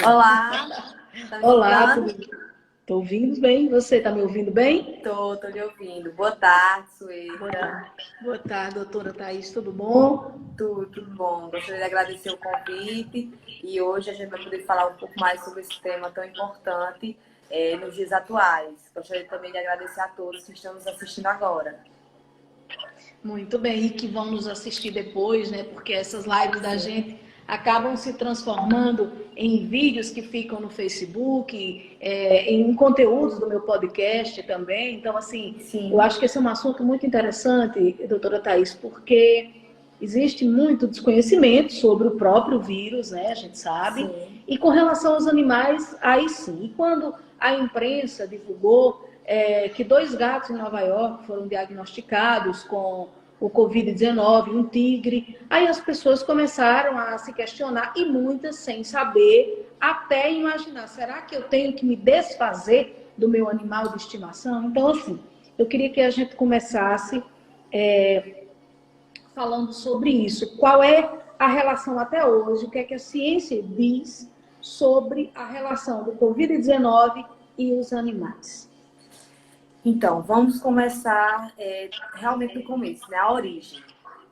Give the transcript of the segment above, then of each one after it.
Olá, tá me Olá, escutando? tô ouvindo bem? Você tá me ouvindo bem? Tô lhe ouvindo. Boa tarde, Boa Sueda. tarde. Boa tarde, doutora Thaís, tudo bom? Tudo bom. Gostaria de agradecer o convite e hoje a gente vai poder falar um pouco mais sobre esse tema tão importante nos dias atuais. Gostaria também de agradecer a todos que estão nos assistindo agora. Muito bem, e que vão nos assistir depois, né? Porque essas lives da Sim, gente acabam se transformando em vídeos que ficam no Facebook, em conteúdos do meu podcast também. Então, assim, eu sim, acho que esse é um assunto muito interessante, doutora Thaís, porque existe muito desconhecimento sobre o próprio vírus, né? A gente sabe. sim. E com relação aos animais, aí sim. E quando a imprensa divulgou que 2 gatos em Nova York foram diagnosticados com o Covid-19, um tigre. Aí as pessoas começaram a se questionar e muitas sem saber, até imaginar, será que eu tenho que me desfazer do meu animal de estimação? Então, assim, eu queria que a gente começasse falando sobre isso. Qual é a relação até hoje? O que é que a ciência diz sobre a relação do Covid-19 e os animais? Então, vamos começar realmente do começo, né? A origem.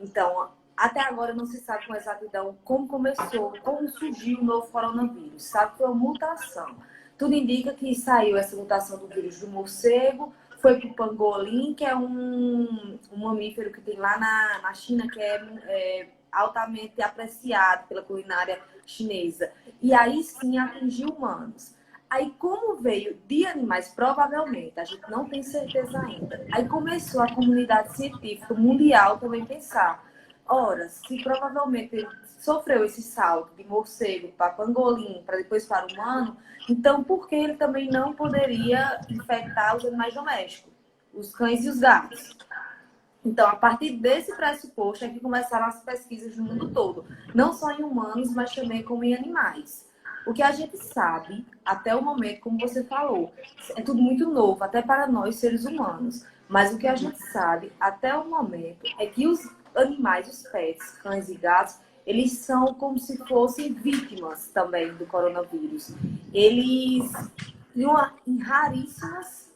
Então, até agora não se sabe com exatidão como começou, como surgiu o novo coronavírus. Sabe que foi uma mutação. Tudo indica que saiu essa mutação do vírus do morcego, foi para o pangolim, que é um mamífero que tem lá na China, que é altamente apreciado pela culinária chinesa. E aí sim atingiu humanos. Aí, como veio de animais, provavelmente, a gente não tem certeza ainda. Aí começou a comunidade científica mundial também pensar: ora, se provavelmente ele sofreu esse salto de morcego para pangolim, para depois para humano, então por que ele também não poderia infectar os animais domésticos, os cães e os gatos? Então, a partir desse pressuposto é que começaram as pesquisas no mundo todo, não só em humanos, mas também como em animais. O que a gente sabe, até o momento, como você falou, é tudo muito novo, até para nós, seres humanos. Mas o que a gente sabe, até o momento, é que os animais, os pets, cães e gatos, eles são como se fossem vítimas também do coronavírus. Eles, em raríssimas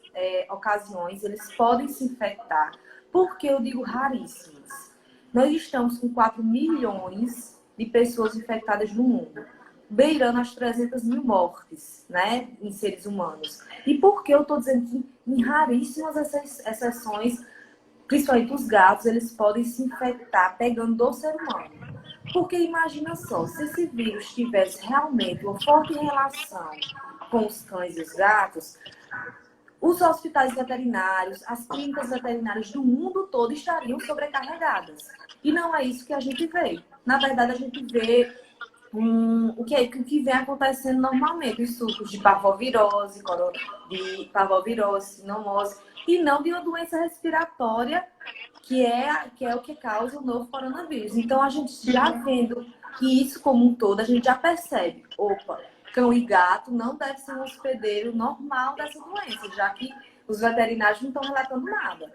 ocasiões, eles podem se infectar. Por que eu digo raríssimas? Nós estamos com 4 milhões de pessoas infectadas no mundo, beirando as 300 mil mortes, né, em seres humanos. E por que eu estou dizendo que em raríssimas exceções, principalmente os gatos, eles podem se infectar pegando do ser humano? Porque imagina só, se esse vírus tivesse realmente uma forte relação com os cães e os gatos, os hospitais veterinários, as clínicas veterinárias do mundo todo estariam sobrecarregadas. E não é isso que a gente vê. Na verdade, a gente vê o que vem acontecendo normalmente, os surtos de parvovirose, sinomose, e não de uma doença respiratória que é o que causa o novo coronavírus. Então, a gente já vendo que isso como um todo, a gente já percebe, opa, cão e gato não deve ser um hospedeiro normal dessa doença, já que os veterinários não estão relatando nada.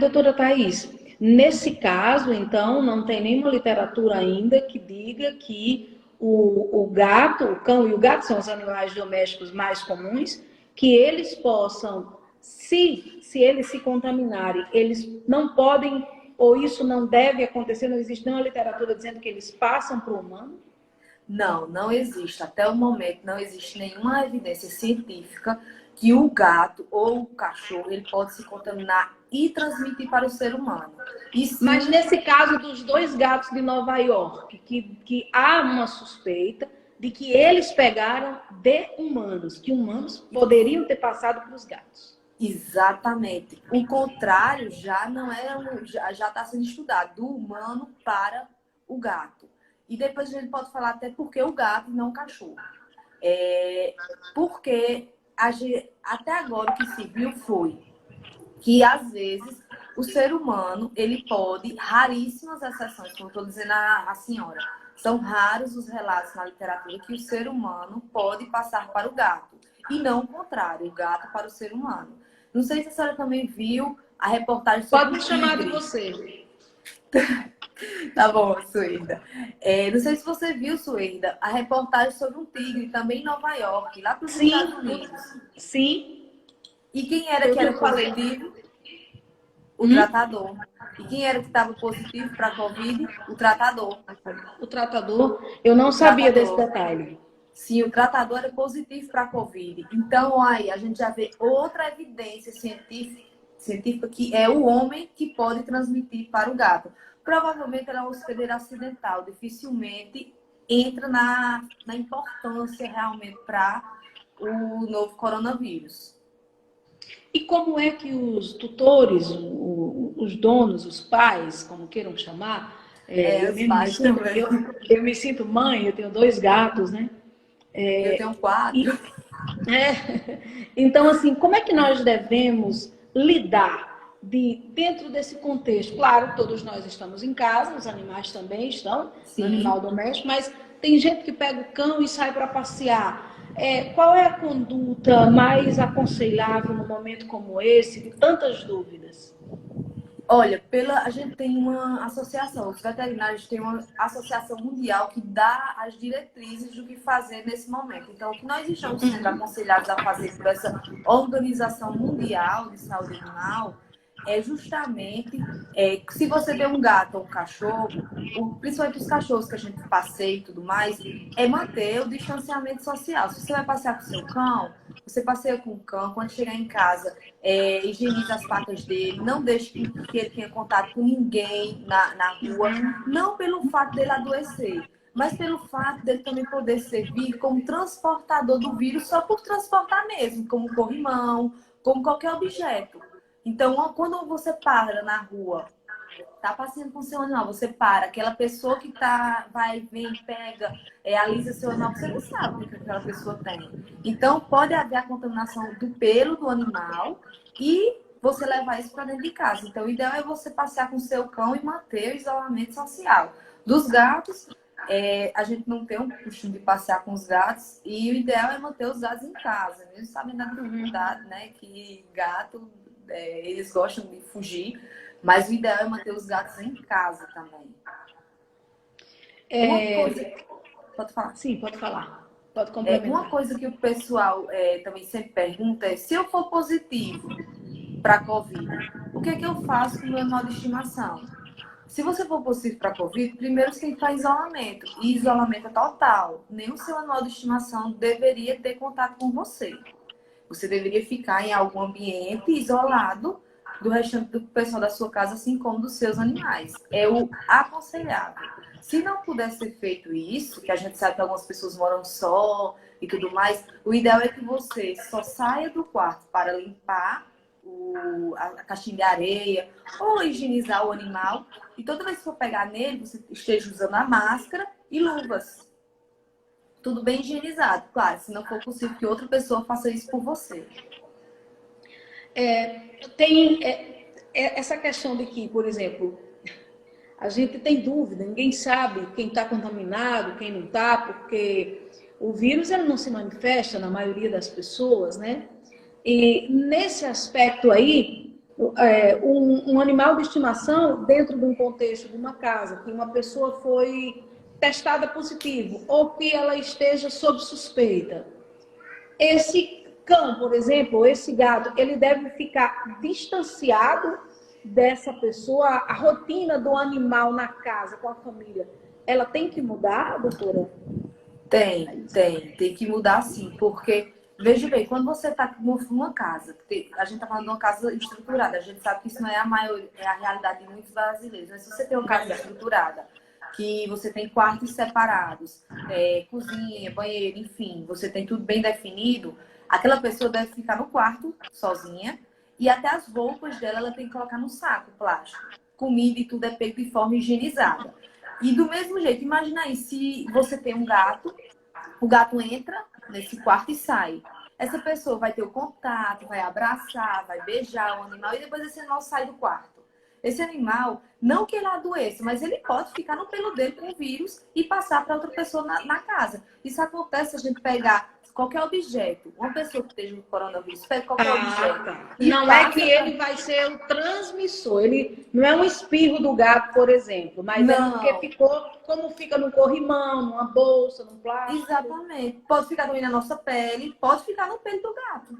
Doutora Thais, nesse caso, então, não tem nenhuma literatura ainda que diga que o gato, o cão e o gato são os animais domésticos mais comuns, que eles possam, se eles se contaminarem, eles não podem, ou isso não deve acontecer, não existe nenhuma literatura dizendo que eles passam para o humano? Não, não existe. Até o momento, não existe nenhuma evidência científica que o gato ou o cachorro ele pode se contaminar e transmitir para o ser humano. E Mas sim, nesse caso dos 2 gatos de Nova York, que há uma suspeita de que eles pegaram de humanos, que humanos poderiam ter passado para os gatos. exatamente. O contrário já não é, já está sendo estudado, do humano para o gato. E depois a gente pode falar até por que o gato e não o cachorro. Porque até agora o que se viu foi que às vezes o ser humano ele pode, raríssimas exceções, como estou dizendo a senhora, são raros os relatos na literatura que o ser humano pode passar para o gato e não o contrário, o gato para o ser humano. Não sei se a senhora também viu a reportagem Pode sobre o me chamar de tigre. você. Tá bom, Suerda. Não sei se você viu, Suerda, a reportagem sobre um tigre também em Nova York, lá para os Estados Sim, Unidos. sim. E quem era Eu que vi era o que falei. positivo? O Hum? tratador. E quem era que estava positivo para a Covid? O tratador. O tratador, eu não O sabia desse tratador. detalhe. Sim, o tratador é positivo para a Covid. Então, aí, a gente já vê outra evidência científica que é o homem que pode transmitir para o gato. Provavelmente ela é um hospedeiro acidental, dificilmente entra na importância realmente para o novo coronavírus. E como é que os tutores, os donos, os pais, como queiram chamar, eu Os mesmo pais também. eu me sinto mãe, eu tenho 2 gatos, né? Eu tenho 4. E, então, assim, como é que nós devemos lidar dentro desse contexto? Claro, todos nós estamos em casa, os animais também estão no animal Sim. doméstico, mas tem gente que pega o cão e sai para passear. Qual é a conduta mais aconselhável num momento como esse, de tantas dúvidas? Olha, a gente tem uma associação, os veterinários têm uma associação mundial que dá as diretrizes do que fazer nesse momento. Então, o que nós estamos sendo aconselhados a fazer por essa Organização Mundial de Saúde Animal é justamente, se você tem um gato ou um cachorro, principalmente os cachorros que a gente passeia e tudo mais, é manter o distanciamento social. Se você vai passear com o seu cão, você passeia com o cão, quando chegar em casa, higieniza as patas dele, não deixe que ele tenha contato com ninguém na rua, não pelo fato dele adoecer, mas pelo fato dele também poder servir como transportador do vírus só por transportar mesmo, como corrimão, como qualquer objeto. Então, quando você para na rua, tá passeando com seu animal, você para, aquela pessoa que vai, vem, pega, alisa seu animal, você não sabe o que aquela pessoa tem. Então, pode haver a contaminação do pelo do animal e você levar isso para dentro de casa. Então, o ideal é você passear com seu cão e manter o isolamento social. Dos gatos, a gente não tem um costume de passear com os gatos e o ideal é manter os gatos em casa, mesmo sabendo da dificuldade, né, que gato, eles gostam de fugir. Mas o ideal é manter os gatos em casa também. Uma coisa. Pode falar. Sim, pode falar. Pode Uma complementar. coisa que o pessoal também sempre pergunta é: se eu for positivo para a Covid, o que é que eu faço com o meu animal de estimação? Se você for positivo para a Covid, primeiro você tem que fazer isolamento. E isolamento é total. Nem o seu animal de estimação deveria ter contato com você. Você deveria ficar em algum ambiente isolado do restante do pessoal da sua casa, assim como dos seus animais. É o aconselhável. Se não puder ser feito isso, que a gente sabe que algumas pessoas moram só e tudo mais, o ideal é que você só saia do quarto para limpar a caixinha de areia ou higienizar o animal. E toda vez que for pegar nele, você esteja usando a máscara e luvas. Tudo bem higienizado, claro, se não for possível que outra pessoa faça isso por você. Tem essa questão de que, por exemplo, a gente tem dúvida, ninguém sabe quem está contaminado, quem não está, porque o vírus ele não se manifesta na maioria das pessoas, né? E nesse aspecto aí, um animal de estimação dentro de um contexto de uma casa, que uma pessoa foi testada positivo ou que ela esteja sob suspeita, esse cão, por exemplo, esse gato, ele deve ficar distanciado dessa pessoa, a rotina do animal na casa, com a família, ela tem que mudar, doutora? Tem que mudar sim, porque, veja bem, quando você está com uma casa, a gente está falando de uma casa estruturada, a gente sabe que isso não é a realidade de muitos brasileiros, mas se você tem uma casa estruturada, que você tem quartos separados, cozinha, banheiro, enfim, você tem tudo bem definido, aquela pessoa deve ficar no quarto sozinha e até as roupas dela ela tem que colocar no saco plástico. Comida e tudo é feito de forma higienizada. E do mesmo jeito, imagina aí, se você tem um gato, o gato entra nesse quarto e sai. Essa pessoa vai ter o contato, vai abraçar, vai beijar o animal e depois esse animal sai do quarto. Esse animal, não que ele adoeça, mas ele pode ficar no pelo dele com o vírus e passar para outra pessoa na casa. Isso acontece se a gente pegar qualquer objeto. Uma pessoa que esteja com coronavírus pega qualquer objeto. Tá. E Não é que ele vai ser o transmissor. Ele não é um espirro do gato, por exemplo, mas é porque ficou, como fica no corrimão, numa bolsa, num plástico. Exatamente. Pode ficar também na nossa pele, pode ficar no pelo do gato.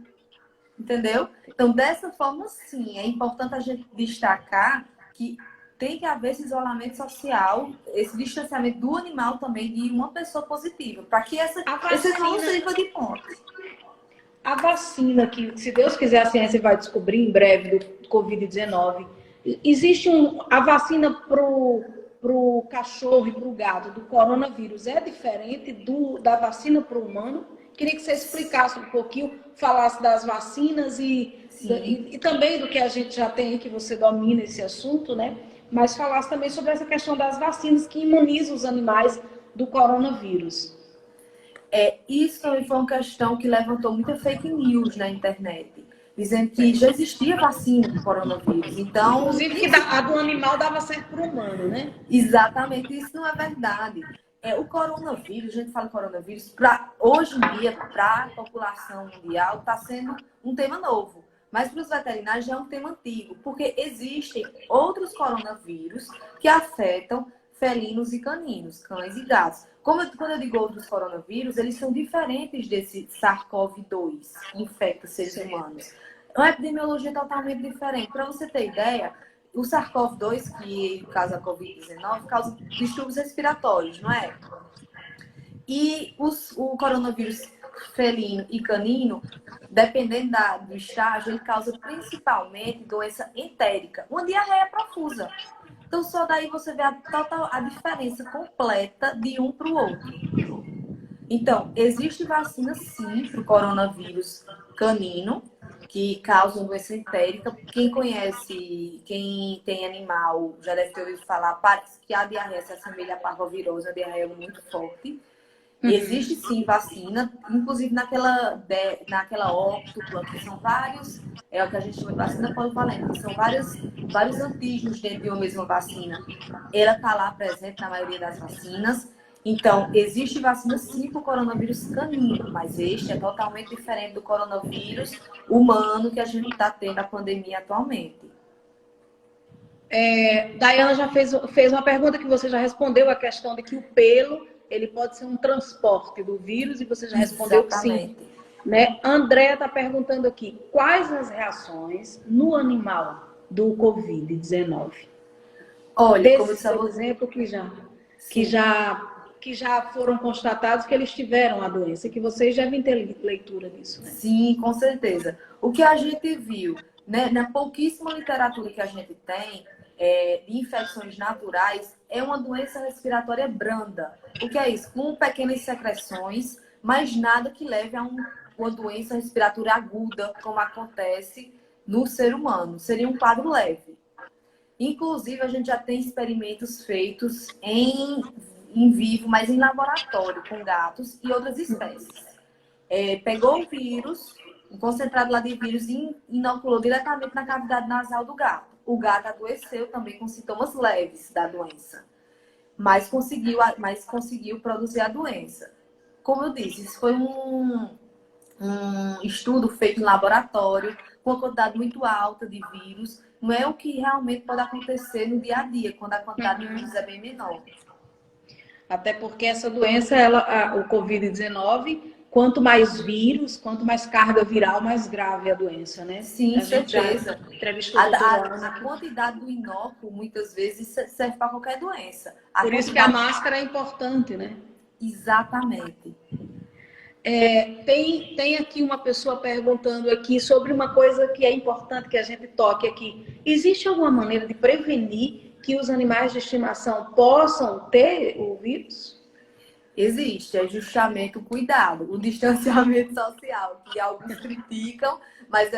Entendeu? Então, dessa forma, sim, é importante a gente destacar que tem que haver esse isolamento social, esse distanciamento do animal também de uma pessoa positiva, para que esse não sirva de ponte. A vacina, que se Deus quiser a ciência vai descobrir em breve do Covid-19, existe a vacina pro cachorro e pro gado do coronavírus, é diferente da vacina pro humano? Queria que você explicasse um pouquinho, falasse das vacinas e também do que a gente já tem, que você domina esse assunto, né? Mas falasse também sobre essa questão das vacinas que imunizam os animais do coronavírus. Isso também foi uma questão que levantou muita fake news na internet, dizendo que já existia vacina do coronavírus. Então, inclusive que a do animal dava certo para o humano, né? Exatamente, isso não é verdade. O coronavírus, a gente fala coronavírus, hoje em dia, para a população mundial, está sendo um tema novo. Mas para os veterinários já é um tema antigo, porque existem outros coronavírus que afetam felinos e caninos, cães e gatos. Quando eu digo outros coronavírus, eles são diferentes desse SARS-CoV-2, que infecta seres humanos. É uma epidemiologia totalmente diferente. Para você ter ideia, o SARS-CoV-2, que causa a Covid-19, causa distúrbios respiratórios, não é? E o coronavírus felino e canino, dependendo do estágio, ele causa principalmente doença entérica, uma diarreia profusa. Então, só daí você vê a diferença completa de um para o outro. Então, existe vacina sim para o coronavírus canino, que causa doença entérica. Quem conhece, quem tem animal, já deve ter ouvido falar, que a diarreia se assemelha à parvovirose, a diarreia é muito forte. E existe sim vacina, inclusive naquela óctupla, que são vários, é o que a gente chama de vacina polivalente, que são vários antígenos dentro de uma mesma vacina. Ela está lá presente na maioria das vacinas. Então, existe vacina sim para o coronavírus canino, mas este é totalmente diferente do coronavírus humano que a gente está tendo a pandemia atualmente. Daiana já fez uma pergunta que você já respondeu, a questão de que o pelo ele pode ser um transporte do vírus, e você já respondeu que sim. Né? André está perguntando aqui, quais as reações no animal do Covid-19? Olha, como por exemplo, que já foram constatados que eles tiveram a doença, que vocês devem ter leitura disso, né? Sim, com certeza. O que a gente viu, né, na pouquíssima literatura que a gente tem, de infecções naturais, é uma doença respiratória branda. O que é isso? Com pequenas secreções, mas nada que leve a uma doença respiratória aguda, como acontece no ser humano. Seria um quadro leve. Inclusive, a gente já tem experimentos feitos em vivo, mas em laboratório, com gatos e outras espécies. Pegou o vírus, um concentrado lá de vírus, e inoculou diretamente na cavidade nasal do gato. O gato adoeceu também com sintomas leves da doença, mas conseguiu produzir a doença. Como eu disse, isso foi um estudo feito em laboratório, com uma quantidade muito alta de vírus. Não é o que realmente pode acontecer no dia a dia, quando a quantidade de vírus é bem menor. Até porque essa doença, o Covid-19, quanto mais vírus, quanto mais carga viral, mais grave a doença, né? Sim, certeza. A quantidade do inóculo, muitas vezes, serve para qualquer doença. Por isso que a máscara é importante, né? Exatamente. Tem aqui uma pessoa perguntando aqui sobre uma coisa que é importante que a gente toque aqui. Existe alguma maneira de prevenir que os animais de estimação possam ter o vírus? Existe, é justamente o cuidado, o distanciamento social, que alguns criticam, mas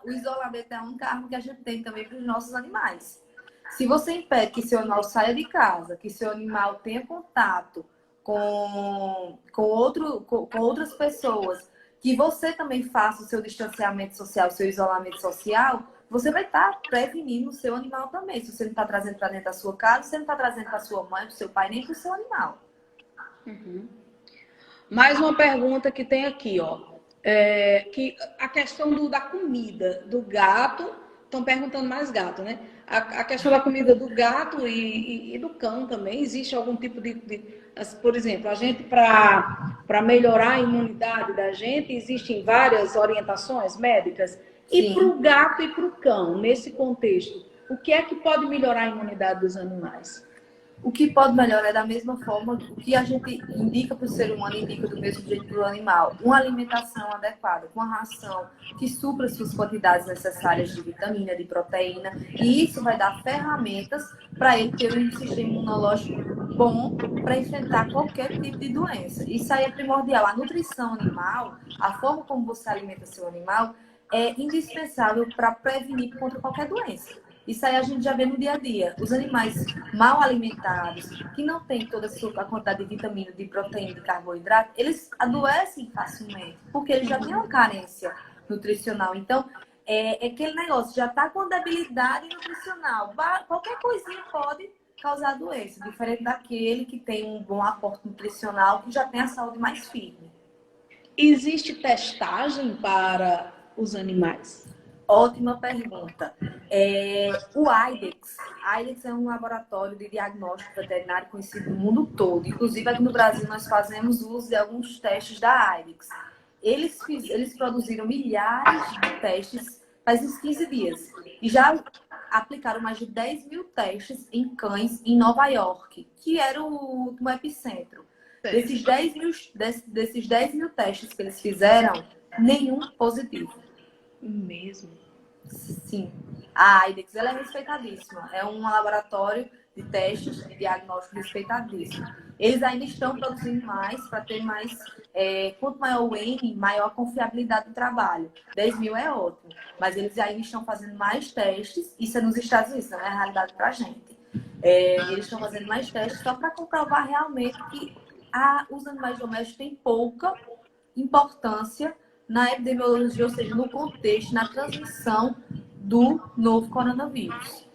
o isolamento é a única arma que a gente tem também para os nossos animais. Se você impede que seu animal saia de casa, que seu animal tenha contato com outras pessoas, que você também faça o seu distanciamento social, o seu isolamento social, você vai estar prevenindo o seu animal também. Se você não está trazendo para dentro da sua casa, você não está trazendo para sua mãe, para o seu pai, nem para o seu animal. Mais uma pergunta que tem aqui, ó. Que a questão da comida do gato, estão perguntando mais gato, né? A questão da comida do gato e do cão também, existe algum tipo por exemplo, a gente, para melhorar a imunidade da gente, existem várias orientações médicas. E para Sim. o gato e para o cão, nesse contexto, o que é que pode melhorar a imunidade dos animais? O que pode melhorar é da mesma forma, o que a gente indica para o ser humano, indica do mesmo jeito para o animal. Uma alimentação adequada, com uma ração que supra suas quantidades necessárias de vitamina, de proteína, e isso vai dar ferramentas para ele ter um sistema imunológico bom para enfrentar qualquer tipo de doença. Isso aí é primordial. A nutrição animal, a forma como você alimenta seu animal, é indispensável para prevenir contra qualquer doença. Isso aí a gente já vê no dia a dia. Os animais mal alimentados, que não têm toda a quantidade de vitamina, de proteína, de carboidrato, eles adoecem facilmente, porque eles já têm uma carência nutricional. Então, é aquele negócio, já está com debilidade nutricional. Qualquer coisinha pode causar doença, diferente daquele que tem um bom aporte nutricional, que já tem a saúde mais firme. Existe testagem para os animais? Ótima pergunta. O IDEX é um laboratório de diagnóstico veterinário conhecido no mundo todo. Inclusive, aqui no Brasil, nós fazemos uso de alguns testes da IDEX. Eles produziram milhares de testes faz uns 15 dias. E já aplicaram mais de 10 mil testes em cães em Nova York, que era o último epicentro. Desses 10 mil testes que eles fizeram, nenhum positivo. Mesmo. Sim. A IDEX, ela é respeitadíssima. É um laboratório de testes de diagnóstico respeitadíssimo. Eles ainda estão produzindo mais para ter mais... quanto maior o N, maior a confiabilidade do trabalho. 10 mil é ótimo. Mas eles ainda estão fazendo mais testes. Isso é nos Estados Unidos, não é a realidade para a gente. Eles estão fazendo mais testes só para comprovar realmente que os animais domésticos têm pouca importância na epidemiologia, ou seja, no contexto, na transmissão do novo coronavírus.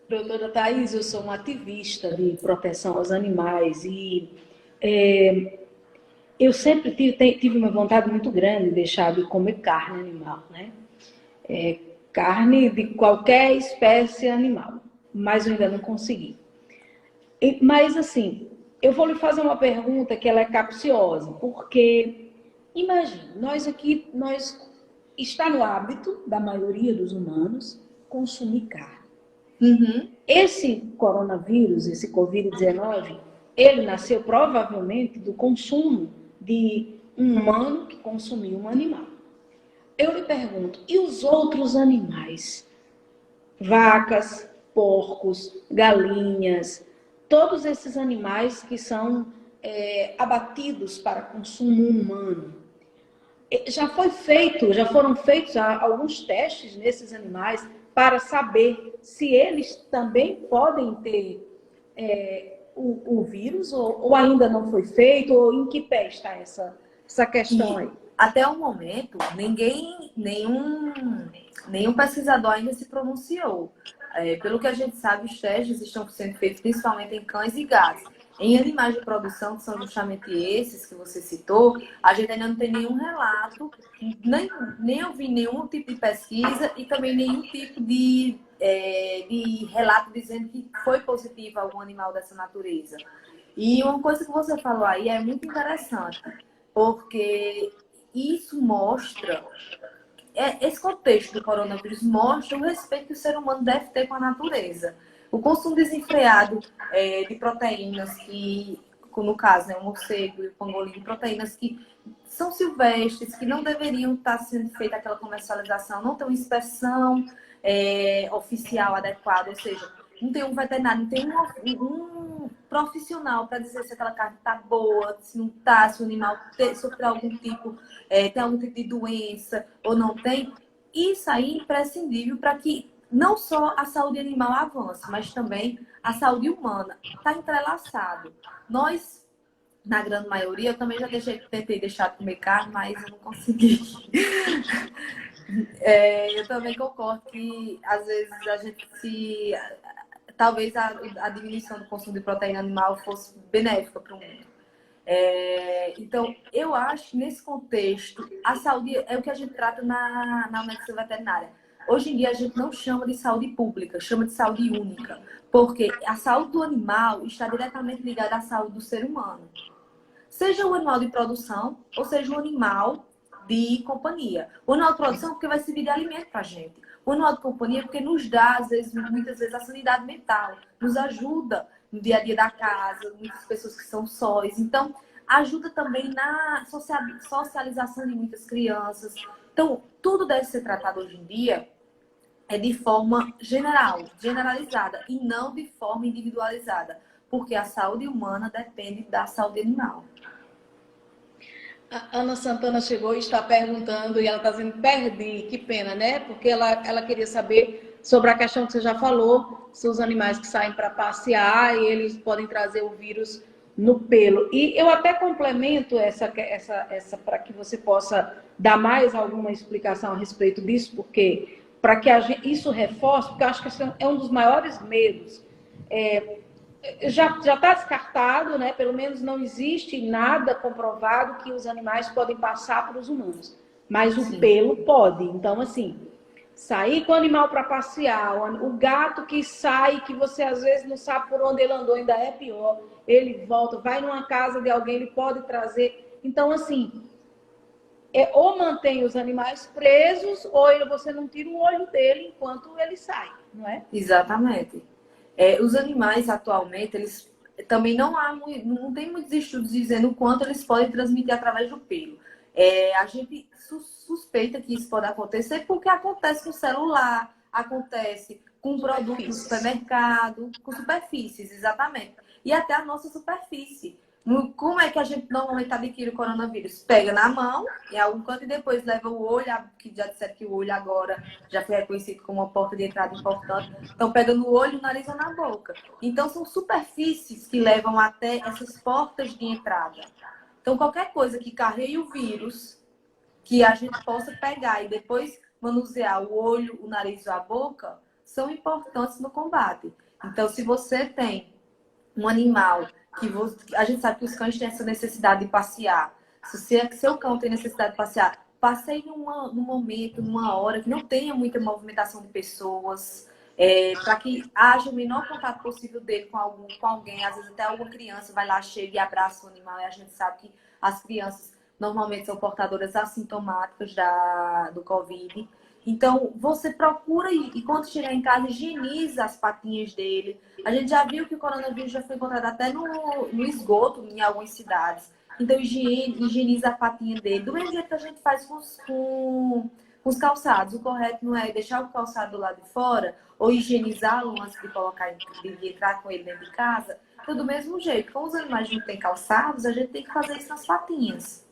Doutora Thaís, eu sou uma ativista de proteção aos animais e eu sempre tive uma vontade muito grande de deixar de comer carne animal, né? Carne de qualquer espécie animal, mas eu ainda não consegui. Mas assim, eu vou lhe fazer uma pergunta que ela é capciosa, porque imagine, nós está no hábito da maioria dos humanos consumir carne. Uhum. Esse coronavírus, esse Covid-19, ele nasceu provavelmente do consumo de um humano que consumiu um animal. Eu lhe pergunto, e os outros animais? Vacas, porcos, galinhas, todos esses animais que são abatidos para consumo humano. Já foram feitos alguns testes nesses animais para saber se eles também podem ter o vírus ou ainda não foi feito, ou em que pé está essa questão aí? Até o momento, nenhum pesquisador ainda se pronunciou. Pelo que a gente sabe, os testes estão sendo feitos principalmente em cães e gatos. Em animais de produção, que são justamente esses que você citou, a gente ainda não tem nenhum relato, nem ouvi nenhum tipo de pesquisa e também nenhum tipo de relato dizendo que foi positivo algum animal dessa natureza. E uma coisa que você falou aí é muito interessante, porque isso mostra, esse contexto do coronavírus mostra o respeito que o ser humano deve ter com a natureza. O consumo desenfreado de proteínas que, no caso, o morcego e o pangolim, proteínas que são silvestres, que não deveriam estar sendo feita aquela comercialização, não tem uma inspeção oficial adequada, ou seja, não tem um veterinário, não tem um profissional para dizer se aquela carne está boa, se não está, se o animal sofreu algum tipo, tem algum tipo de doença ou não tem. Isso aí é imprescindível para que não só a saúde animal avance, mas também a saúde humana. Está entrelaçado. Nós, na grande maioria, eu também já tentei deixar de comer carne, mas eu não consegui. Eu também concordo que, às vezes, a gente talvez a diminuição do consumo de proteína animal fosse benéfica para o mundo. Então, eu acho que nesse contexto, a saúde é o que a gente trata na medicina veterinária. Hoje em dia, a gente não chama de saúde pública, chama de saúde única, porque a saúde do animal está diretamente ligada à saúde do ser humano. Seja o animal de produção, ou seja o animal de companhia. O animal de produção porque vai servir de alimento para a gente. O animal de companhia porque nos dá, muitas vezes, a sanidade mental, nos ajuda no dia a dia da casa, muitas pessoas que são sós. Então, ajuda também na socialização de muitas crianças. Então, tudo deve ser tratado hoje em dia de forma generalizada, e não de forma individualizada, porque a saúde humana depende da saúde animal. A Ana Santana chegou e está perguntando, e ela está dizendo, perdi, que pena, né? Porque ela queria saber sobre a questão que você já falou, se os animais que saem para passear e eles podem trazer o vírus no pelo. E eu até complemento essa para que você possa dar mais alguma explicação a respeito disso, porque para que isso reforce, porque eu acho que esse é um dos maiores medos. Já está descartado, né? Pelo menos não existe nada comprovado que os animais podem passar para os humanos. Mas o Sim. pelo pode. Então, assim, sair com o animal para passear, o gato que sai, que você às vezes não sabe por onde ele andou, ainda é pior. Ele volta, vai numa casa de alguém, ele pode trazer. Então, assim, ou mantém os animais presos, ou você não tira o olho dele enquanto ele sai, não é? Exatamente. Os animais atualmente, eles também não tem muitos estudos dizendo o quanto eles podem transmitir através do pelo. A gente suspeita que isso pode acontecer porque acontece com o celular, acontece com produtos no supermercado, com superfícies, exatamente. E até a nossa superfície. Como é que a gente normalmente adquire o coronavírus? Pega na mão, em algum canto, e depois leva o olho, que já disseram que o olho agora já foi reconhecido como uma porta de entrada importante. Então, pega no olho, no nariz ou na boca. Então, são superfícies que levam até essas portas de entrada. Então, qualquer coisa que carregue o vírus, que a gente possa pegar e depois manusear o olho, o nariz ou a boca, são importantes no combate. Então, se você tem um animal a gente sabe que os cães têm essa necessidade de passear. Se seu cão tem necessidade de passear, passeie num momento, numa hora que não tenha muita movimentação de pessoas, para que haja o menor contato possível dele com alguém. Às vezes até alguma criança vai lá, chega e abraça o animal. E a gente sabe que as crianças normalmente são portadoras assintomáticas do Covid. Então, você procura e quando chegar em casa, higieniza as patinhas dele. A gente já viu que o coronavírus já foi encontrado até no esgoto em algumas cidades. Então, higieniza a patinha dele. Do mesmo jeito que a gente faz com os calçados. O correto não é deixar o calçado do lado de fora ou higienizá-lo antes de entrar com ele dentro de casa. Então, do mesmo jeito, como os animais não têm calçados, a gente tem que fazer isso nas patinhas.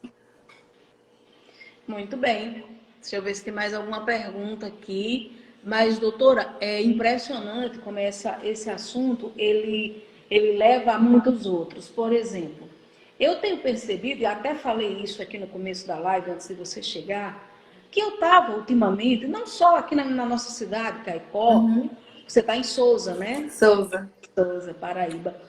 Muito bem. Deixa eu ver se tem mais alguma pergunta aqui. Mas, doutora, é impressionante como esse assunto, ele leva a muitos outros. Por exemplo, eu tenho percebido, e até falei isso aqui no começo da live, antes de você chegar, que eu estava ultimamente, não só aqui na nossa cidade, Caicó, você está em Souza, né? Souza, Paraíba.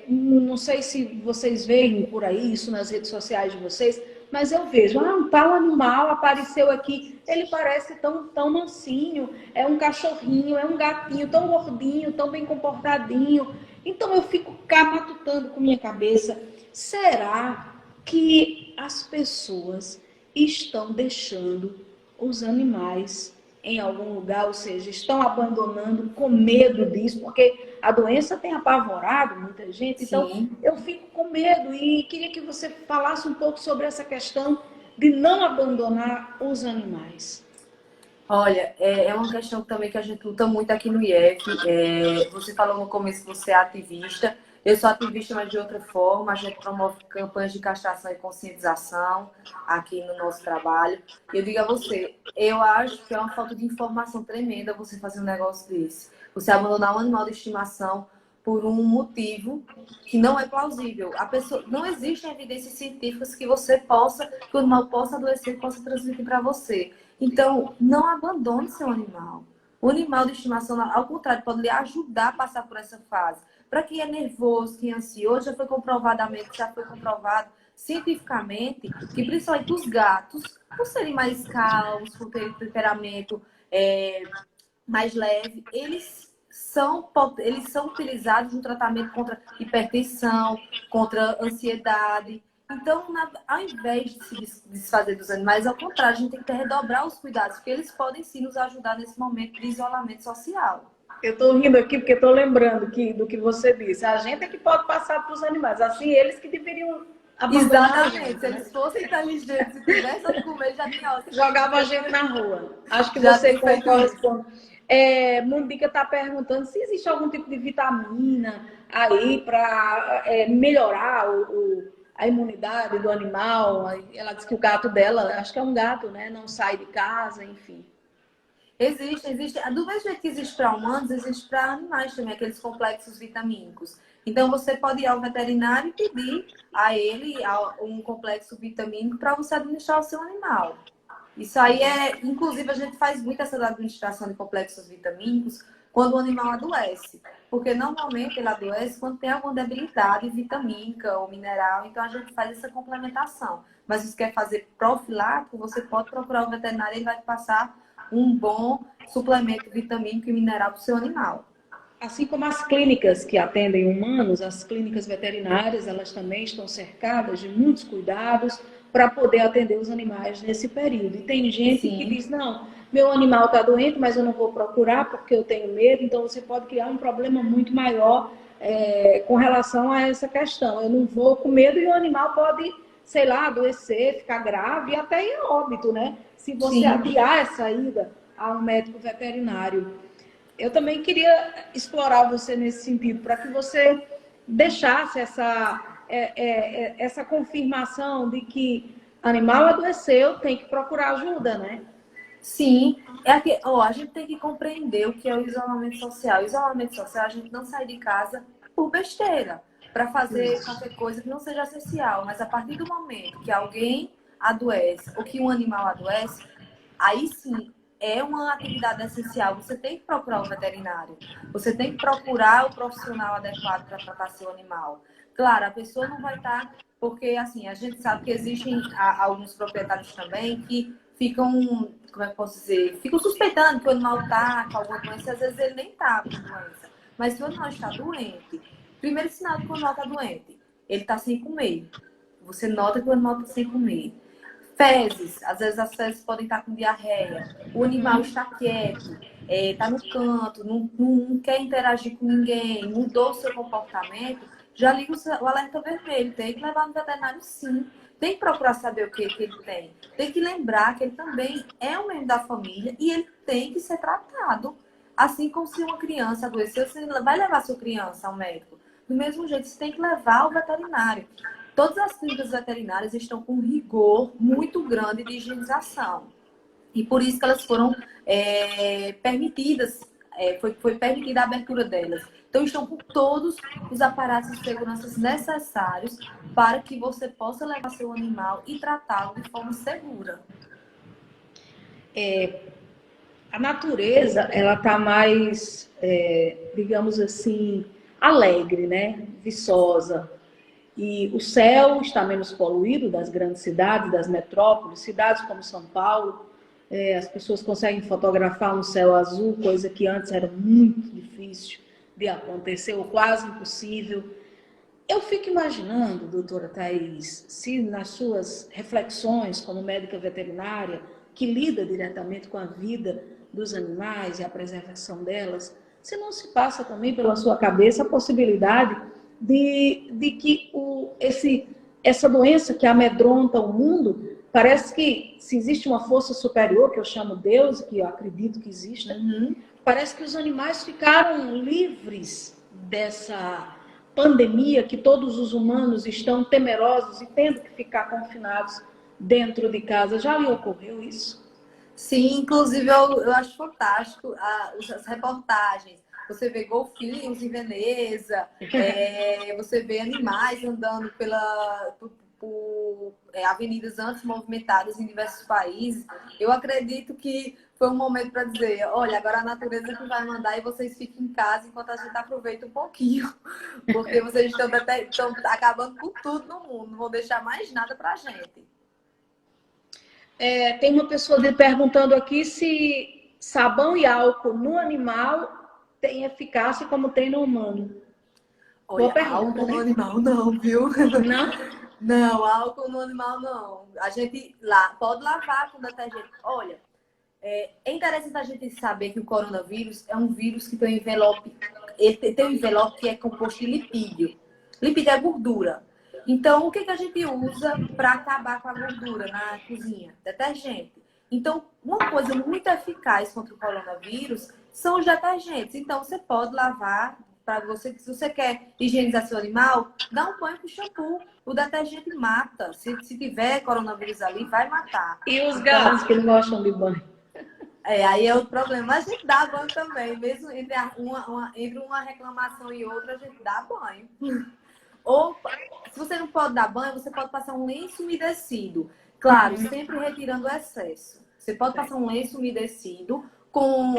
Não sei se vocês veem por aí isso nas redes sociais de vocês, mas eu vejo, um tal animal apareceu aqui, ele parece tão mansinho, é um cachorrinho, é um gatinho tão gordinho, tão bem comportadinho. Então eu fico cá matutando com minha cabeça, será que as pessoas estão deixando os animais em algum lugar, ou seja, estão abandonando com medo disso, porque a doença tem apavorado muita gente, então sim. eu fico com medo e queria que você falasse um pouco sobre essa questão de não abandonar os animais. Olha, é uma questão também que a gente luta muito aqui no IEF. Você falou no começo que você é ativista. Eu sou ativista, mas de outra forma. A gente promove campanhas de castração e conscientização aqui no nosso trabalho. E eu digo a você, eu acho que é uma falta de informação tremenda você fazer um negócio desse. Você abandonar um animal de estimação por um motivo que não é plausível. Não existem evidências científicas que que o animal possa adoecer e possa transmitir para você. Então, não abandone seu animal. O animal de estimação, ao contrário, pode lhe ajudar a passar por essa fase. Para quem é nervoso, quem é ansioso, já foi comprovado cientificamente que principalmente os gatos, por serem mais calmos, por terem temperamento mais leve, eles são utilizados no tratamento contra hipertensão, contra ansiedade. Então, ao invés de se desfazer dos animais, ao contrário, a gente tem que redobrar os cuidados, porque eles podem sim nos ajudar nesse momento de isolamento social. Eu estou rindo aqui porque estou lembrando do que você disse. A gente é que pode passar para os animais, assim eles que deveriam abandonar a Exatamente. gente, Se né? eles fossem inteligentes e tivessem a comer, já tinha... Jogava a gente na rua. Acho que Já você tem feito isso. corresponde. Mundica está perguntando se existe algum tipo de vitamina aí para melhorar a imunidade do animal. Ela disse que o gato dela, acho que é um gato, né? Não sai de casa, enfim. Existe. Do mesmo jeito que existe para humanos, existe para animais também, aqueles complexos vitamínicos. Então, você pode ir ao veterinário e pedir a ele um complexo vitamínico para você administrar ao seu animal. Isso aí inclusive, a gente faz muito essa administração de complexos vitamínicos quando o animal adoece. Porque normalmente ele adoece quando tem alguma debilidade vitamínica ou mineral, então a gente faz essa complementação. Mas se você quer fazer profilático, você pode procurar o veterinário e ele vai te passar um bom suplemento vitamínico e mineral para o seu animal. Assim como as clínicas que atendem humanos, as clínicas veterinárias, elas também estão cercadas de muitos cuidados para poder atender os animais nesse período. E tem gente que Sim. diz, não, meu animal está doente, mas eu não vou procurar porque eu tenho medo. Então, você pode criar um problema muito maior com relação a essa questão. Eu não vou com medo e o animal pode, sei lá, adoecer, ficar grave e até ir a óbito, né? Se você Sim. adiar essa ida a um médico veterinário. Eu também queria explorar você nesse sentido, para que você deixasse essa confirmação de que animal adoeceu, tem que procurar ajuda, né? Sim, a gente tem que compreender o que é o isolamento social. O isolamento social, a gente não sai de casa por besteira, para fazer Isso. qualquer coisa que não seja essencial. Mas a partir do momento que alguém adoece ou que um animal adoece, aí sim é uma atividade essencial. Você tem que procurar o veterinário, você tem que procurar o profissional adequado para tratar seu animal. Claro, a pessoa não vai estar, porque assim, a gente sabe que existem alguns proprietários também que ficam, como é que eu posso dizer, ficam suspeitando que o animal está com alguma doença, e às vezes ele nem está com doença. Mas se o animal está doente, primeiro sinal de que o animal está doente, ele está sem comer. Você nota que o animal está sem comer. Fezes, às vezes as fezes podem estar com diarreia. O animal está quieto, está no canto, não quer interagir com ninguém, mudou o seu comportamento, já liga o alerta vermelho. Tem que levar no veterinário, sim. Tem que procurar saber o que ele tem. Tem que lembrar que ele também é um membro da família e ele tem que ser tratado. Assim como se uma criança adoeceu, você vai levar sua criança ao médico. Do mesmo jeito, você tem que levar ao veterinário. Todas as clínicas veterinárias estão com um rigor muito grande de higienização. E por isso que elas foram permitidas, foi permitida a abertura delas. Então, estão com todos os aparatos de segurança necessários para que você possa levar seu animal e tratá-lo de forma segura. A natureza, ela está mais, digamos assim, alegre, né? Viçosa. E o céu está menos poluído das grandes cidades, das metrópoles, cidades como São Paulo. As pessoas conseguem fotografar um céu azul, coisa que antes era muito difícil de acontecer, ou quase impossível. Eu fico imaginando, doutora Thaís, se nas suas reflexões como médica veterinária, que lida diretamente com a vida dos animais e a preservação delas, se não se passa também pela sua cabeça a possibilidade de que essa doença que amedronta o mundo, parece que se existe uma força superior, que eu chamo Deus, que eu acredito que existe, né? Parece que os animais ficaram livres dessa pandemia que todos os humanos estão temerosos e tendo que ficar confinados dentro de casa. Já lhe ocorreu isso? Sim, inclusive eu acho fantástico as reportagens. Você vê golfinhos em Veneza, você vê animais andando por avenidas antes movimentadas em diversos países. Eu acredito que foi um momento para dizer, olha, agora a natureza que vai mandar e vocês fiquem em casa enquanto a gente aproveita um pouquinho. Porque vocês estão acabando com tudo no mundo, não vão deixar mais nada pra gente. Tem uma pessoa perguntando aqui se sabão e álcool no animal tem eficácia como tem no humano. Olha, Boa pergunta, álcool né? no animal não, viu? Não? Não, álcool no animal não. A gente lá pode lavar com detergente. Olha, é interessante a gente saber que o coronavírus é um vírus que tem um envelope, tem um envelope que é composto de lipídio. Lipídio é gordura. Então, o que a gente usa para acabar com a gordura na cozinha? Detergente. Então, uma coisa muito eficaz contra o coronavírus são os detergentes. Então, você pode lavar para você, se você quer higienizar seu animal, dá um banho com shampoo. O detergente mata. Se tiver coronavírus ali, vai matar. E os gatos que não gostam de banho? Aí é outro problema. Mas a gente dá banho também. Mesmo entre uma reclamação e outra, a gente dá banho. Ou, se você não pode dar banho, você pode passar um lenço umedecido. Claro, sempre retirando o excesso. Você pode passar um lenço umedecido com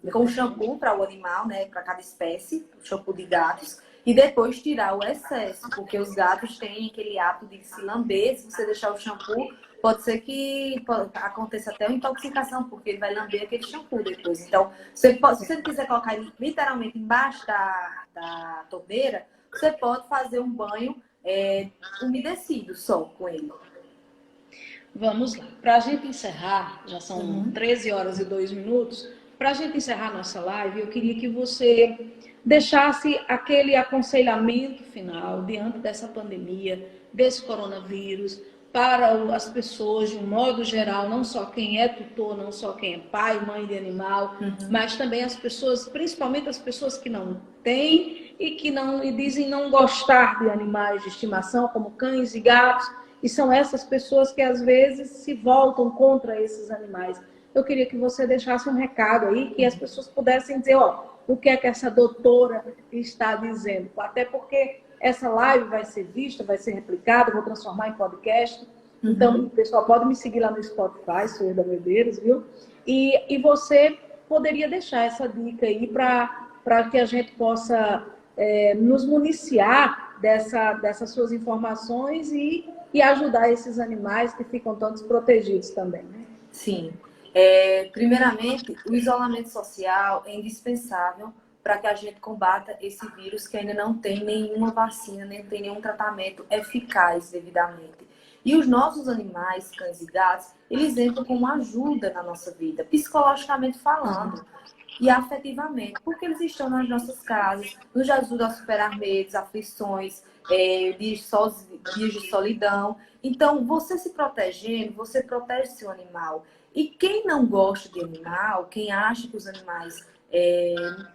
o shampoo para o animal, né? Para cada espécie, o shampoo de gatos. E depois tirar o excesso, porque os gatos têm aquele hábito de se lamber. Se você deixar o shampoo, pode ser que aconteça até uma intoxicação, porque ele vai lamber aquele shampoo depois. Então, se você não quiser colocar ele literalmente embaixo da torneira, você pode fazer um banho umedecido só com ele. Vamos lá. Para a gente encerrar, já são 13 horas e 2 minutos, para a gente encerrar nossa live, eu queria que você deixasse aquele aconselhamento final diante dessa pandemia, desse coronavírus, para as pessoas de um modo geral, não só quem é tutor, não só quem é pai, mãe de animal, mas também as pessoas, principalmente as pessoas que não têm e dizem não gostar de animais de estimação, como cães e gatos, e são essas pessoas que às vezes se voltam contra esses animais. Eu queria que você deixasse um recado aí, que as pessoas pudessem dizer, o que é que essa doutora está dizendo. Até porque essa live vai ser vista, vai ser replicada, vou transformar em podcast. Então, o pessoal pode me seguir lá no Spotify, sou Eda Medeiros, viu? E você poderia deixar essa dica aí para que a gente possa nos municiar dessas suas informações e ajudar esses animais que ficam tão desprotegidos também, né? Sim. Primeiramente, o isolamento social é indispensável para que a gente combata esse vírus que ainda não tem nenhuma vacina, nem tem nenhum tratamento eficaz devidamente. E os nossos animais, cães e gatos, eles entram como ajuda na nossa vida, psicologicamente falando e afetivamente, porque eles estão nas nossas casas, nos ajudam a superar medos, aflições, dias de solidão. Então, você se protegendo, você protege seu animal. E quem não gosta de animal, quem acha que os animais,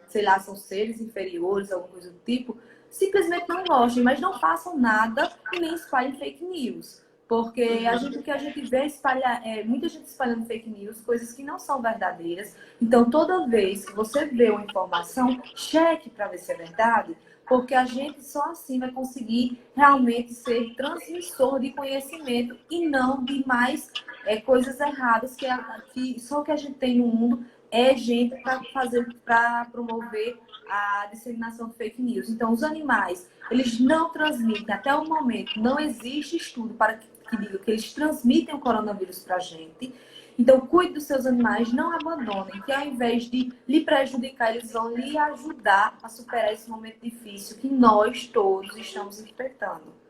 sei lá, são seres inferiores, alguma coisa do tipo, simplesmente não gostem, mas não façam nada e nem espalhem fake news. Porque o que a gente vê espalhar, muita gente espalhando fake news, coisas que não são verdadeiras. Então, toda vez que você vê uma informação, cheque para ver se é verdade, porque a gente só assim vai conseguir realmente ser transmissor de conhecimento e não de mais coisas erradas que só o que a gente tem no mundo é gente para promover a disseminação de fake news. Então, os animais, eles não transmitem, até o momento, não existe estudo para que diga que eles transmitem o coronavírus para a gente. Então, cuide dos seus animais, não abandonem, que ao invés de lhe prejudicar, eles vão lhe ajudar a superar esse momento difícil que nós todos estamos enfrentando.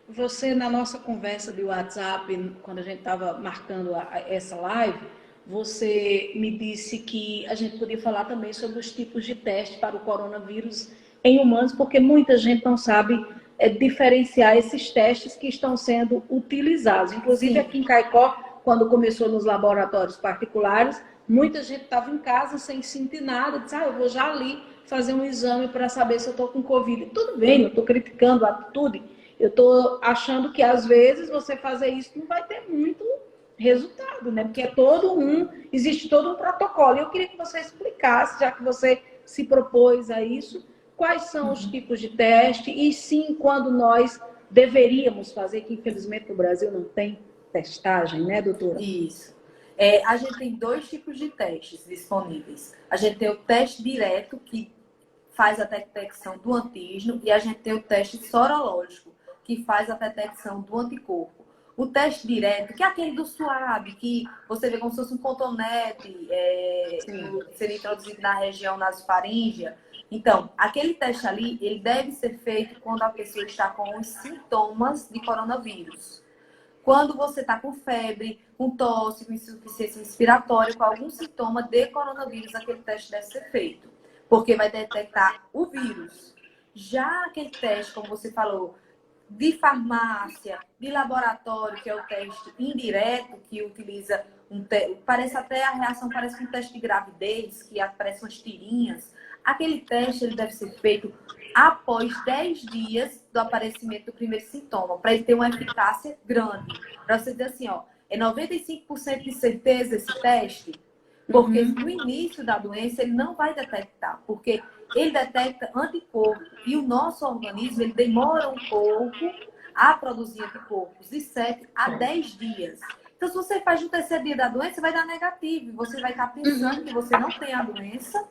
Você, na nossa conversa de WhatsApp, quando a gente estava marcando essa live, você me disse que a gente podia falar também sobre os tipos de teste para o coronavírus em humanos, porque muita gente não sabe diferenciar esses testes que estão sendo utilizados. Inclusive, aqui em Caicó, quando começou nos laboratórios particulares, muita gente estava em casa sem sentir nada, disse, eu vou já ali fazer um exame para saber se eu estou com Covid. Tudo bem, não estou criticando a atitude, eu estou achando que às vezes você fazer isso não vai ter muito resultado, né? Porque existe todo um protocolo. Eu queria que você explicasse, já que você se propôs a isso, quais são os tipos de teste e sim, quando nós deveríamos fazer, que infelizmente no Brasil não tem testagem, né, doutora? Isso. A gente tem dois tipos de testes disponíveis. A gente tem o teste direto, que faz a detecção do antígeno, e a gente tem o teste sorológico, que faz a detecção do anticorpo. O teste direto, que é aquele do SUAB, que você vê como se fosse um cotonete, seria introduzido na região nasofaríngea. Então, aquele teste ali, ele deve ser feito quando a pessoa está com os sintomas de coronavírus. Quando você está com febre, com tosse, com insuficiência respiratória, com algum sintoma de coronavírus, aquele teste deve ser feito, porque vai detectar o vírus. Já aquele teste, como você falou, de farmácia, de laboratório, que é o teste indireto, que utiliza parece até a reação parece um teste de gravidez, que aparecem umas tirinhas. Aquele teste ele deve ser feito após 10 dias do aparecimento do primeiro sintoma, para ele ter uma eficácia grande. Para você dizer assim, ó, é 95% de certeza esse teste, porque no início da doença ele não vai detectar, porque ele detecta anticorpo e o nosso organismo ele demora um pouco a produzir anticorpos, de 7 a 10 dias. Então, se você faz no terceiro dia da doença, vai dar negativo. Você vai estar pensando que você não tem a doença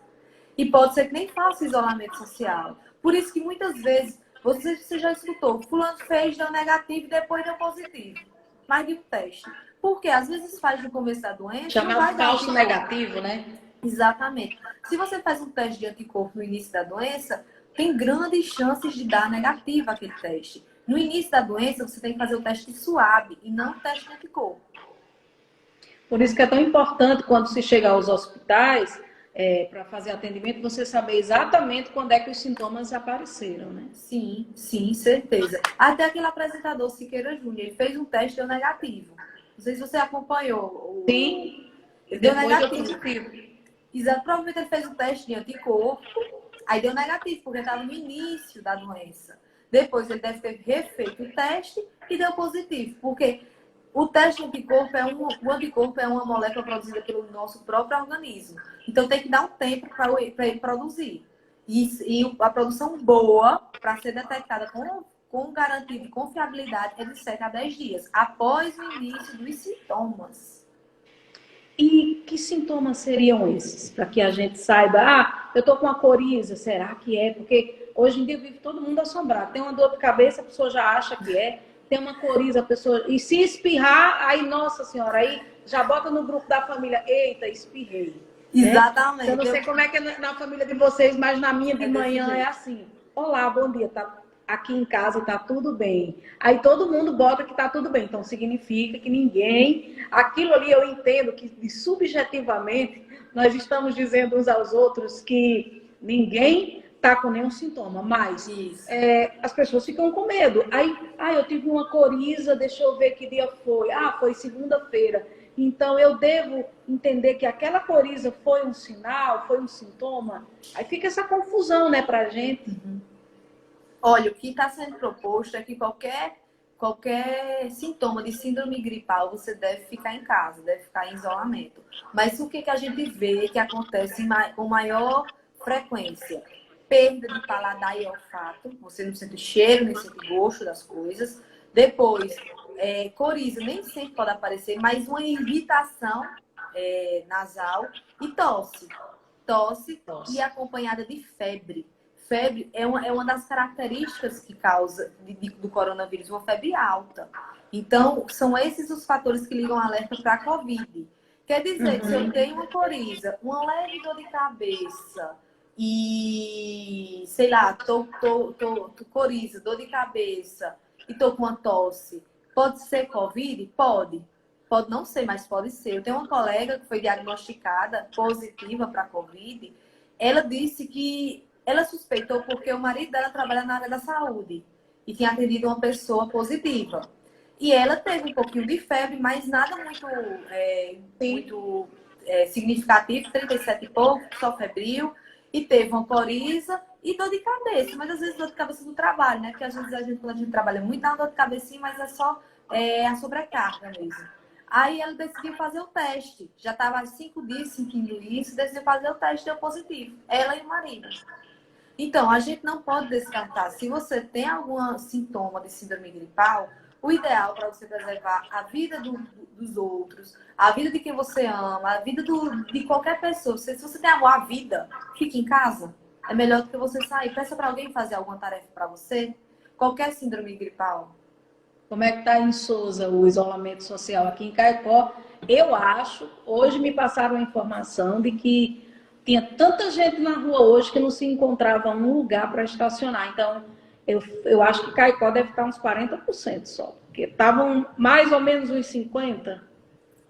e pode ser que nem faça isolamento social. Por isso que muitas vezes você já escutou, fulano fez, deu negativo e depois deu positivo. Mas de um teste. Porque às vezes faz no começo da doença, não vai Chamado dar falso anticorpo. negativo, né? Exatamente. Se você faz um teste de anticorpo no início da doença, tem grandes chances de dar negativo aquele teste. No início da doença, você tem que fazer o teste SUAB e não o teste de anticorpo. Por isso que é tão importante quando se chega aos hospitais, para fazer atendimento, você saber exatamente quando é que os sintomas apareceram, né? Sim, sim, certeza. Até aquele apresentador Siqueira Júnior, ele fez um teste e deu negativo. Não sei se você acompanhou. Sim, Ele deu depois deu negativo. positivo. Exato, provavelmente ele fez um teste de anticorpo, aí deu negativo, porque estava no início da doença. Depois ele deve ter refeito o teste e deu positivo, porque o teste de anticorpo o anticorpo é uma molécula produzida pelo nosso próprio organismo. Então tem que dar um tempo para ele produzir. E a produção boa, para ser detectada com garantia de confiabilidade, é de 7 a 10 dias, após o início dos sintomas. E que sintomas seriam esses? Para que a gente saiba, eu estou com uma coriza, será que é? Porque hoje em dia vive todo mundo assombrado. Tem uma dor de cabeça, a pessoa já acha que é. Tem uma coriza, a pessoa... E se espirrar, aí, nossa senhora, aí já bota no grupo da família, eita, espirrei. Exatamente. Né? Eu não sei como é que é na família de vocês, mas na minha de manhã é assim. Olá, bom dia, tá aqui em casa tá tudo bem. Aí todo mundo bota que tá tudo bem. Então significa que ninguém... Aquilo ali eu entendo que subjetivamente nós estamos dizendo uns aos outros que ninguém tá com nenhum sintoma, mas as pessoas ficam com medo. Aí, eu tive uma coriza, deixa eu ver que dia foi. Foi segunda-feira. Então, eu devo entender que aquela coriza foi um sinal, foi um sintoma? Aí fica essa confusão, né, pra gente. Olha, o que está sendo proposto é que qualquer sintoma de síndrome gripal, você deve ficar em casa, deve ficar em isolamento. Mas o que a gente vê que acontece com maior frequência? Perda de paladar e olfato, você não sente cheiro, nem sente gosto das coisas. Depois, coriza, nem sempre pode aparecer, mas uma irritação nasal e tosse. Tosse e acompanhada de febre. Febre é uma das características que causa do coronavírus, uma febre alta. Então, são esses os fatores que ligam alerta para a Covid. Quer dizer que se eu tenho uma coriza, uma leve dor de cabeça e, sei lá, tô coriza, dor de cabeça e tô com uma tosse, pode ser Covid? Pode. Pode não ser, mas pode ser. Eu tenho uma colega que foi diagnosticada positiva para Covid. Ela disse que ela suspeitou porque o marido dela trabalha na área da saúde e tinha atendido uma pessoa positiva. E ela teve um pouquinho de febre, mas nada muito significativo, 37 e pouco, só febril, e teve uma coriza e dor de cabeça. Mas às vezes dor de cabeça do trabalho, né? Porque às vezes quando a gente trabalha muito, dá uma dor de cabecinha, mas é só a sobrecarga mesmo. Aí ela decidiu fazer o teste. Já estava há 5 dias sentindo isso, decidiu fazer o teste, deu positivo. Ela e o marido. Então, a gente não pode descartar. Se você tem algum sintoma de síndrome gripal, o ideal para você preservar a vida dos outros, a vida de quem você ama, a vida de qualquer pessoa. Se você tem amor à vida, fique em casa. É melhor do que você sair. Peça para alguém fazer alguma tarefa para você. Qualquer síndrome gripal. Como é que está em Sousa o isolamento social aqui em Caicó? Eu acho, hoje me passaram a informação de que tinha tanta gente na rua hoje que não se encontrava um lugar para estacionar. Então, eu acho que Caicó deve estar uns 40% só, porque estavam mais ou menos uns 50%.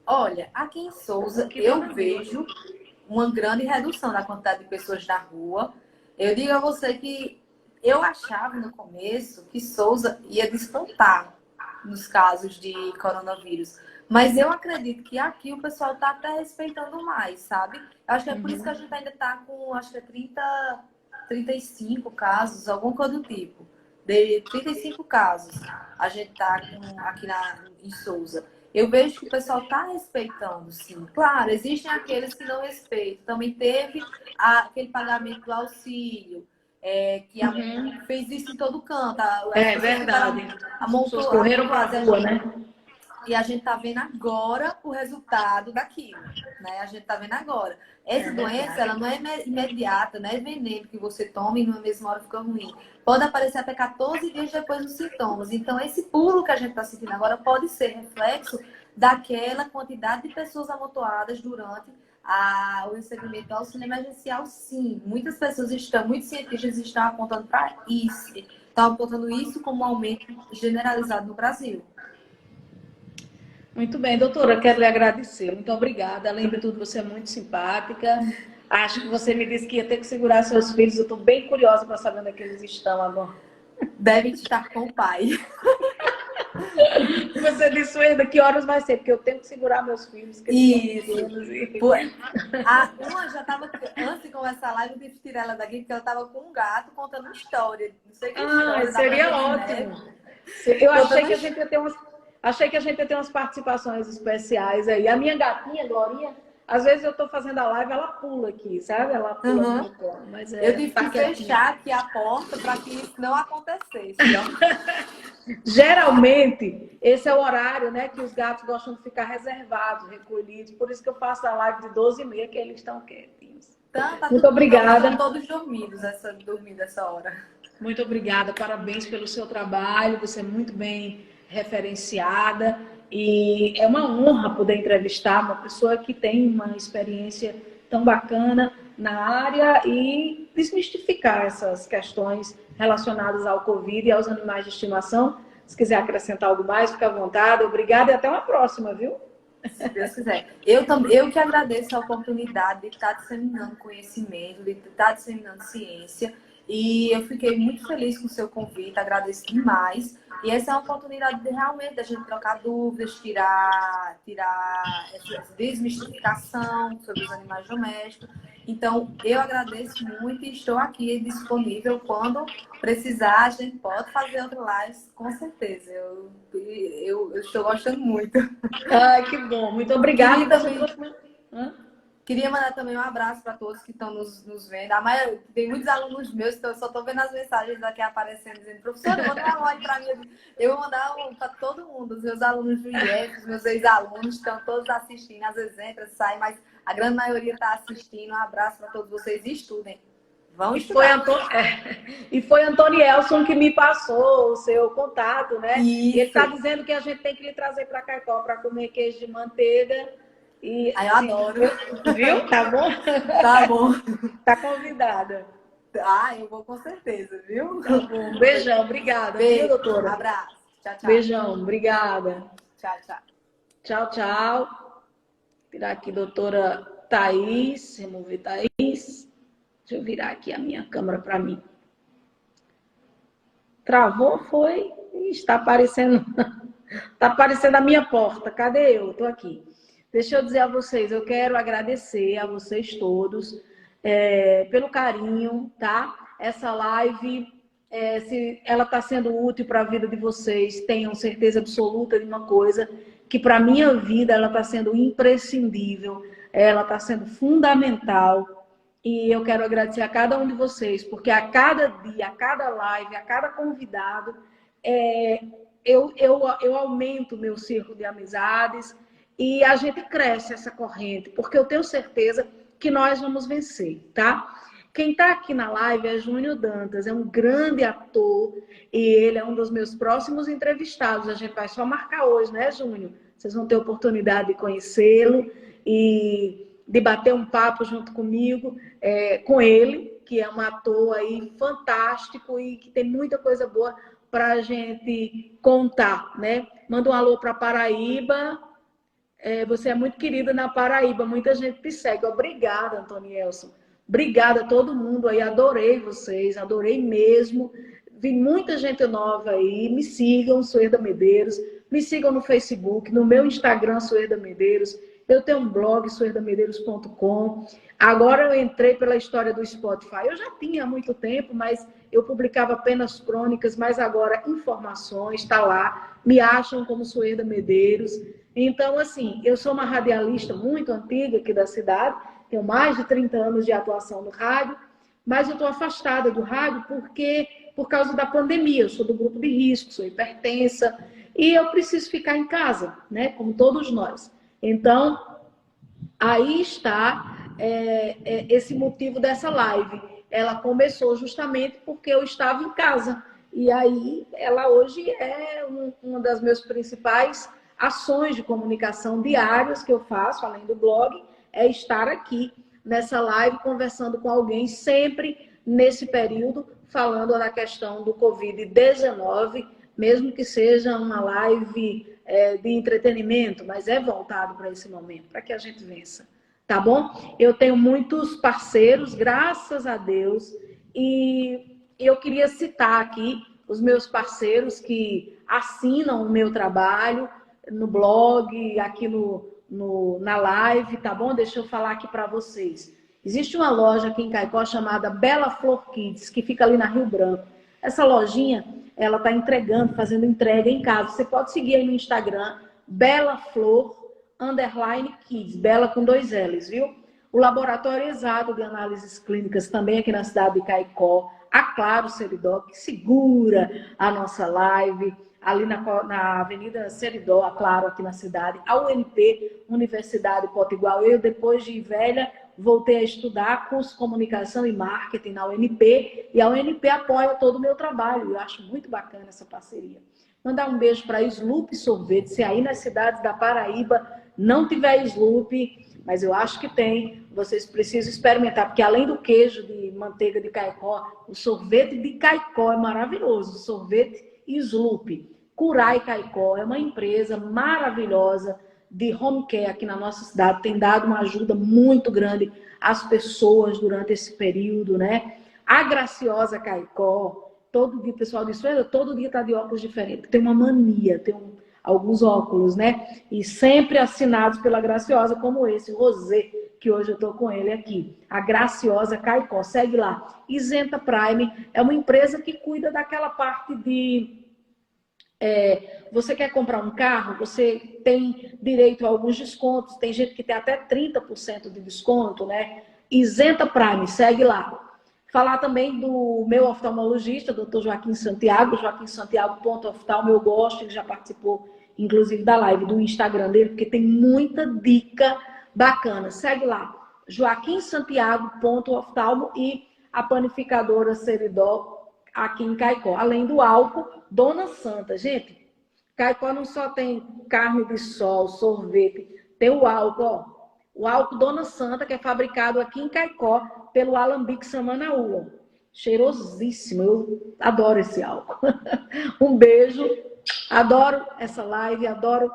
Olha, aqui em Sousa, eu vejo uma grande redução da quantidade de pessoas na rua. Eu digo a você que eu achava no começo que Sousa ia despontar nos casos de coronavírus. Mas eu acredito que aqui o pessoal está até respeitando mais, sabe? Eu acho que é por isso que a gente ainda está com, acho que é 35 casos, alguma coisa do tipo. De 35 casos a gente está aqui em Sousa. Eu vejo que o pessoal está respeitando, sim. Claro, existem aqueles que não respeitam. Também teve aquele pagamento do auxílio, fez isso em todo canto. É verdade. As pessoas correram para a rua, né? E a gente está vendo agora o resultado daquilo, né? A gente está vendo agora. Essa doença, ela não é imediata, não é veneno que você toma e na mesma hora fica ruim. Pode aparecer até 14 dias depois dos sintomas. Então, esse pulo que a gente está sentindo agora pode ser reflexo daquela quantidade de pessoas amontoadas durante o recebimento do auxílio emergencial, sim. Muitos cientistas estão apontando para isso. Estão apontando isso como um aumento generalizado no Brasil. Muito bem, doutora, quero lhe agradecer. Muito obrigada. Além de tudo, você é muito simpática. Acho que você me disse que ia ter que segurar seus filhos. Eu estou bem curiosa para saber onde é que eles estão agora. Devem estar com o pai. Você disse ainda que horas vai ser, porque eu tenho que segurar meus filhos. Isso. Uma já estava, antes de começar a live, eu tive que tirar ela daqui, porque ela estava com um gato contando uma história. Não sei que história. Seria ótimo. Eu achei que a gente ia ter umas participações especiais aí. A minha gatinha, Glorinha, às vezes eu estou fazendo a live, ela pula aqui, sabe? Ela pula no colo. Mas eu tive que fechar aqui a porta para que isso não acontecesse. Geralmente, esse é o horário, né, que os gatos gostam de ficar reservados, recolhidos. Por isso que eu faço a live de 12h30, que eles estão quietinhos. Muito obrigada. Estão todos dormindo essa hora. Muito obrigada, parabéns pelo seu trabalho. Você é muito bem referenciada. E é uma honra poder entrevistar uma pessoa que tem uma experiência tão bacana na área e desmistificar essas questões relacionadas ao Covid e aos animais de estimação. Se quiser acrescentar algo mais, fique à vontade. Obrigada e até uma próxima, viu? Se Deus quiser. Eu que agradeço a oportunidade de estar disseminando conhecimento, de estar disseminando ciência. E eu fiquei muito feliz com o seu convite, agradeço demais. E essa é uma oportunidade de realmente a gente trocar dúvidas, tirar essa desmistificação sobre os animais domésticos. Então, eu agradeço muito e estou aqui disponível. Quando precisar, a gente pode fazer outra live, com certeza. Eu estou gostando muito. Ai, que bom. Muito obrigada. Queria mandar também um abraço para todos que estão nos vendo. Tem muitos alunos meus, então eu só estou vendo as mensagens aqui aparecendo, dizendo: professora, manda uma live para mim. Eu vou mandar para todo mundo. Os meus alunos do IEF, os meus ex-alunos estão todos assistindo. Às vezes entra, sai, mas a grande maioria está assistindo. Um abraço para todos vocês e estudem. Vão estudar. E foi Antonielson que me passou o seu contato, né? Isso. E ele está dizendo que a gente tem que lhe trazer para Caicó para comer queijo de manteiga. E, eu adoro. Viu? Tá bom? Tá bom. Tá convidada. Eu vou com certeza, viu? Tá bom. Um beijão, obrigada. Beijo, viu, doutora? Um abraço. Tchau, tchau. Beijão, obrigada. Tchau, tchau. Tchau, tchau. Vou tirar aqui, doutora Thaís. Remover Thaís. Deixa eu virar aqui a minha câmera para mim. Travou, foi? Está aparecendo. Está aparecendo a minha porta. Cadê eu? Estou aqui. Deixa eu dizer a vocês, eu quero agradecer a vocês todos pelo carinho, tá? Essa live, se ela está sendo útil para a vida de vocês, tenham certeza absoluta de uma coisa, que para a minha vida ela está sendo imprescindível, ela está sendo fundamental. E eu quero agradecer a cada um de vocês, porque a cada dia, a cada live, a cada convidado, eu aumento o meu círculo de amizades e a gente cresce essa corrente, porque eu tenho certeza que nós vamos vencer, tá? Quem está aqui na live é Júnior Dantas, é um grande ator e ele é um dos meus próximos entrevistados. A gente vai só marcar hoje, né, Júnior? Vocês vão ter oportunidade de conhecê-lo e de bater um papo junto comigo, com ele, que é um ator aí fantástico e que tem muita coisa boa para a gente contar, né? Manda um alô para Paraíba. Você é muito querida na Paraíba, muita gente te segue. Obrigada, Antonielson. Obrigada a todo mundo aí, adorei vocês, adorei mesmo. Vi muita gente nova aí, me sigam, Suerda Medeiros, me sigam no Facebook, no meu Instagram, Suerda Medeiros. Eu tenho um blog, suerdamedeiros.com. Agora eu entrei pela história do Spotify. Eu já tinha há muito tempo, mas eu publicava apenas crônicas, mas agora informações, está lá. Me acham como Suerda Medeiros. Então, assim, eu sou uma radialista muito antiga aqui da cidade, tenho mais de 30 anos de atuação no rádio, mas eu estou afastada do rádio por causa da pandemia. Eu sou do grupo de risco, sou hipertensa, e eu preciso ficar em casa, né? Como todos nós. Então, aí está esse motivo dessa live. Ela começou justamente porque eu estava em casa. E aí, ela hoje é uma das minhas principais ações de comunicação diárias que eu faço, além do blog, é estar aqui nessa live conversando com alguém, sempre nesse período, falando da questão do Covid-19, mesmo que seja uma live de entretenimento, mas é voltado para esse momento, para que a gente vença, tá bom? Eu tenho muitos parceiros, graças a Deus, e eu queria citar aqui os meus parceiros que assinam o meu trabalho no blog, aqui na live, tá bom? Deixa eu falar aqui para vocês. Existe uma loja aqui em Caicó chamada Bela Flor Kids, que fica ali na Rio Branco. Essa lojinha, ela está entregando, fazendo entrega em casa. Você pode seguir aí no Instagram, Bela Flor _Kids, Bela com 2 L's, viu? O Laboratório Exato de Análises Clínicas, também aqui na cidade de Caicó. A Claro Seridó, que segura a nossa live, ali na Avenida Seridó, a Claro, aqui na cidade. A UNP, Universidade Potiguar. Eu, depois de velha, voltei a estudar curso de comunicação e marketing na UNP, e a UNP apoia todo o meu trabalho. Eu acho muito bacana essa parceria. Mandar um beijo para Sloop Sorvete. Se aí nas cidades da Paraíba não tiver Sloop, mas eu acho que tem, vocês precisam experimentar, porque além do queijo de manteiga de Caicó, o sorvete de Caicó é maravilhoso, sorvete Sloop. Curai Caicó é uma empresa maravilhosa de home care aqui na nossa cidade, tem dado uma ajuda muito grande às pessoas durante esse período, né? A Graciosa Caicó, todo dia o pessoal diz, todo dia está de óculos diferentes, tem uma mania, tem alguns óculos, né? E sempre assinados pela Graciosa, como esse, Rosé, que hoje eu estou com ele aqui. A Graciosa Caicó, segue lá. Isenta Prime é uma empresa que cuida daquela parte de... você quer comprar um carro, você tem direito a alguns descontos, tem gente que tem até 30% de desconto, né? Isenta Prime, segue lá. Falar também do meu oftalmologista, Dr. Joaquim Santiago, joaquimsantiago.oftalmo, eu gosto, ele já participou, inclusive, da live do Instagram dele, porque tem muita dica bacana. Segue lá, joaquimsantiago.oftalmo e a panificadora Seridó, aqui em Caicó. Além do álcool, Dona Santa. Gente, Caicó não só tem carne de sol, sorvete, tem o álcool, ó. O álcool Dona Santa, que é fabricado aqui em Caicó pelo Alambique Samanaúba. Cheirosíssimo, eu adoro esse álcool. Um beijo, adoro essa live, adoro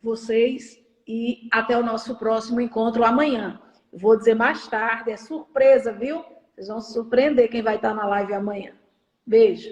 vocês e até o nosso próximo encontro amanhã. Vou dizer mais tarde, é surpresa, viu? Vocês vão se surpreender quem vai estar na live amanhã. Beijo.